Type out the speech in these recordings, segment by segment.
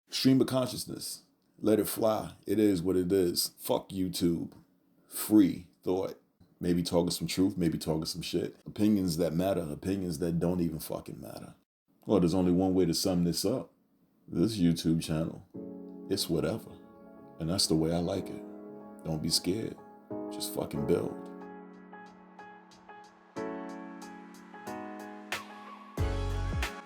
Stream of consciousness. Let it fly. It is what it is. Fuck YouTube. Free thought. Maybe talking some truth, maybe talking some shit. Opinions that matter, opinions that don't even fucking matter. Well, there's only one way to sum this up. This YouTube channel, it's whatever. And that's the way I like it. Don't be scared. Just fucking build.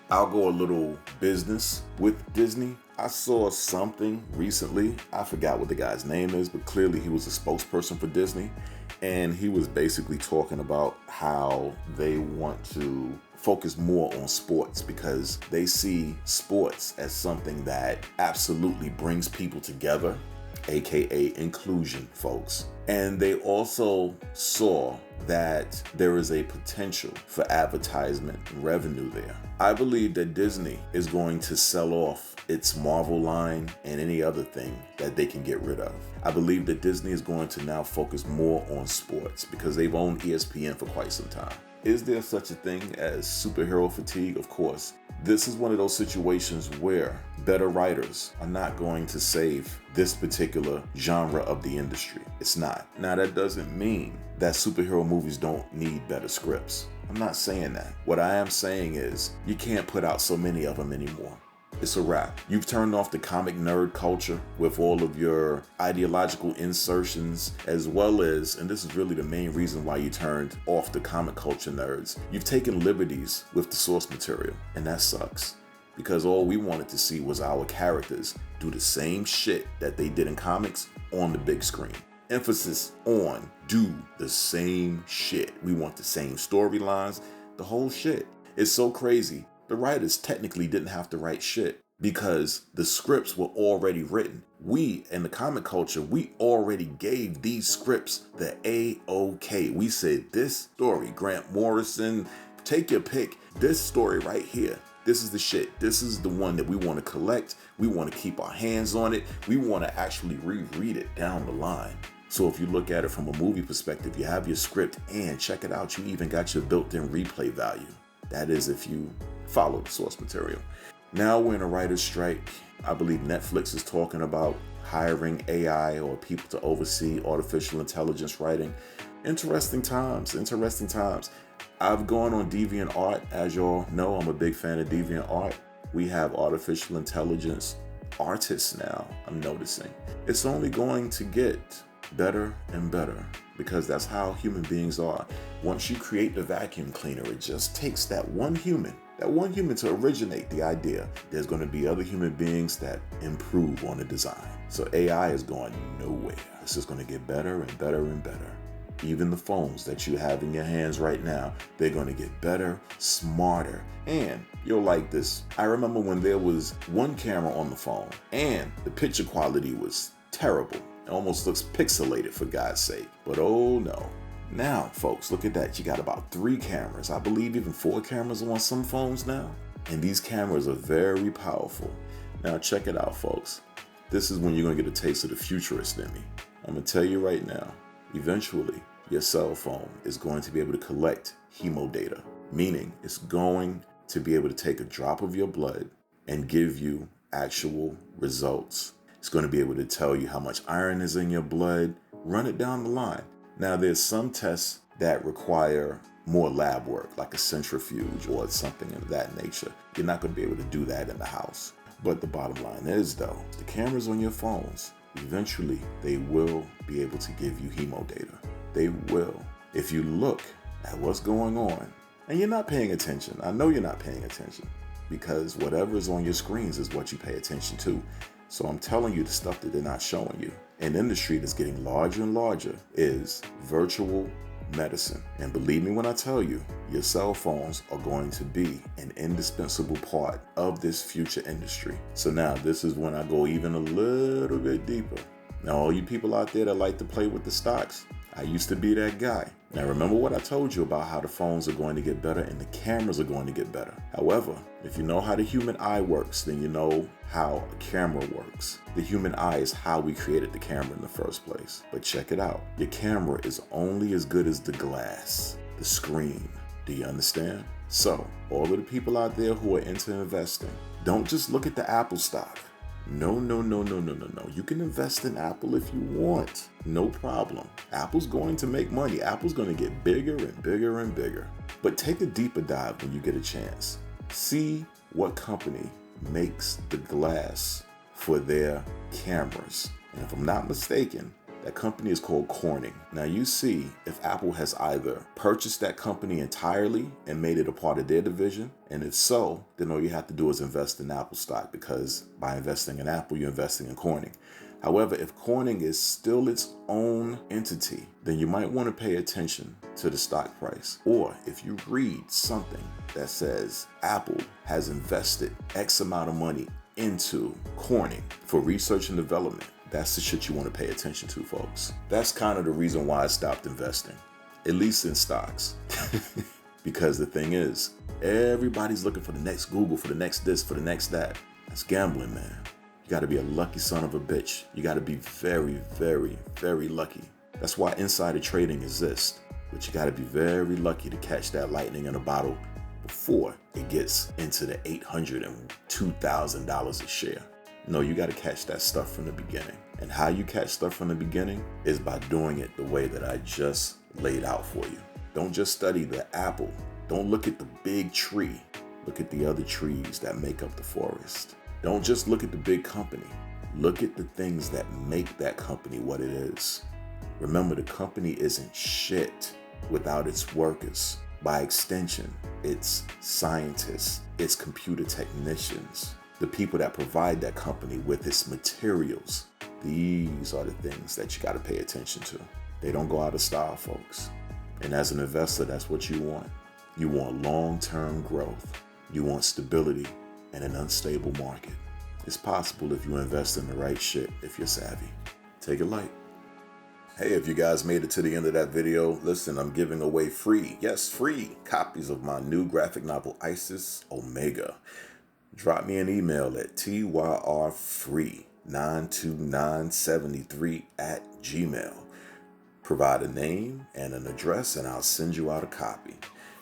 I'll go a little business with Disney. I saw something recently. I forgot what the guy's name is, but clearly he was a spokesperson for Disney. And he was basically talking about how they want to focus more on sports because they see sports as something that absolutely brings people together, aka inclusion, folks. And they also saw that there is a potential for advertisement revenue there. I believe that Disney is going to sell off its Marvel line and any other thing that they can get rid of. I believe that Disney is going to now focus more on sports because they've owned ESPN for quite some time. Is there such a thing as superhero fatigue? Of course. This is one of those situations where better writers are not going to save this particular genre of the industry. It's not. Now, that doesn't mean that superhero movies don't need better scripts. I'm not saying that. What I am saying is you can't put out so many of them anymore. It's a wrap. You've turned off the comic nerd culture with all of your ideological insertions, as well as, and this is really the main reason why you turned off the comic culture nerds, you've taken liberties with the source material, and that sucks. Because all we wanted to see was our characters do the same shit that they did in comics on the big screen. Emphasis on do the same shit. We want the same storylines, the whole shit. It's so crazy. The writers technically didn't have to write shit because the scripts were already written. We, in the comic culture, we already gave these scripts the A-OK. We said this story, Grant Morrison, take your pick, this story right here. This is the shit. This is the one that we want to collect. We want to keep our hands on it. We want to actually reread it down the line. So if you look at it from a movie perspective, you have your script and check it out. You even got your built-in replay value. That is if you follow the source material. Now we're in a writer's strike. I believe Netflix is talking about hiring AI or people to oversee artificial intelligence writing. Interesting times, interesting times. I've gone on DeviantArt. As y'all know, I'm a big fan of DeviantArt. We have artificial intelligence artists now, I'm noticing. It's only going to get better and better because that's how human beings are. Once you create the vacuum cleaner, it just takes that one human to originate the idea. There's going to be other human beings that improve on the design. So AI is going nowhere. It's just going to get better and better and better. Even the phones that you have in your hands right now, they're going to get better, smarter, and you'll like this. I remember when there was one camera on the phone and the picture quality was terrible. It almost looks pixelated, for God's sake. But oh no. Now, folks, look at that. You got about 3 cameras. I believe even 4 cameras on some phones now. And these cameras are very powerful. Now, check it out, folks. This is when you're going to get a taste of the futurist in me. I'm going to tell you right now, eventually, your cell phone is going to be able to collect hemo data, meaning it's going to be able to take a drop of your blood and give you actual results. It's going to be able to tell you how much iron is in your blood, run it down the line. Now, there's some tests that require more lab work, like a centrifuge or something of that nature. You're not going to be able to do that in the house. But the bottom line is, though, the cameras on your phones, eventually they will be able to give you hemo data. They will. If you look at what's going on, and you're not paying attention, I know you're not paying attention, because whatever is on your screens is what you pay attention to. So I'm telling you the stuff that they're not showing you. An industry that's getting larger and larger is virtual medicine. And believe me when I tell you, your cell phones are going to be an indispensable part of this future industry. So now this is when I go even a little bit deeper. Now, all you people out there that like to play with the stocks, I used to be that guy. Now, remember what I told you about how the phones are going to get better and the cameras are going to get better. However, if you know how the human eye works, then you know how a camera works. The human eye is how we created the camera in the first place. But check it out. Your camera is only as good as the glass, the screen. Do you understand? So, all of the people out there who are into investing, don't just look at the Apple stock. No, no, no, no, no, no, no. You can invest in Apple if you want. No problem. Apple's going to make money. Apple's going to get bigger and bigger and bigger. But take a deeper dive when you get a chance. See what company makes the glass for their cameras. And if I'm not mistaken, that company is called Corning. Now you see if Apple has either purchased that company entirely and made it a part of their division, and if so, then all you have to do is invest in Apple stock, because by investing in Apple, you're investing in Corning. However, if Corning is still its own entity, then you might want to pay attention to the stock price. Or if you read something that says Apple has invested X amount of money into Corning for research and development, that's the shit you want to pay attention to, folks. That's kind of the reason why I stopped investing, at least in stocks. Because the thing is, everybody's looking for the next Google, for the next this, for the next that. That's gambling, man. You got to be a lucky son of a bitch. You got to be very, very, very lucky. That's why insider trading exists. But you got to be very lucky to catch that lightning in a bottle before it gets into the $800 and $2,000 a share. No, you got to catch that stuff from the beginning. And how you catch stuff from the beginning is by doing it the way that I just laid out for you. Don't just study the apple. Don't look at the big tree. Look at the other trees that make up the forest. Don't just look at the big company. Look at the things that make that company what it is. Remember, the company isn't shit without its workers. By extension, it's scientists, it's computer technicians, the people that provide that company with its materials. These are the things that you got to pay attention to. They don't go out of style, folks. And as an investor, that's what you want. You want long-term growth. You want stability in an unstable market. It's possible if you invest in the right shit, if you're savvy. Take it light. Hey, if you guys made it to the end of that video, listen, I'm giving away free copies of my new graphic novel, Isis Omega. Drop me an email at tyrfree92973@gmail. Provide a name and an address, and I'll send you out a copy.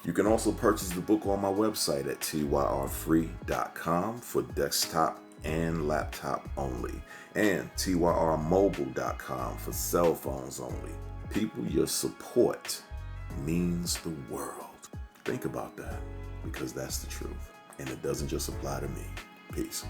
You can also purchase the book on my website at tyrfree.com for desktop and laptop only, and tyrmobile.com for cell phones only. People, your support means the world. Think about that, because that's the truth. And it doesn't just apply to me. Peace.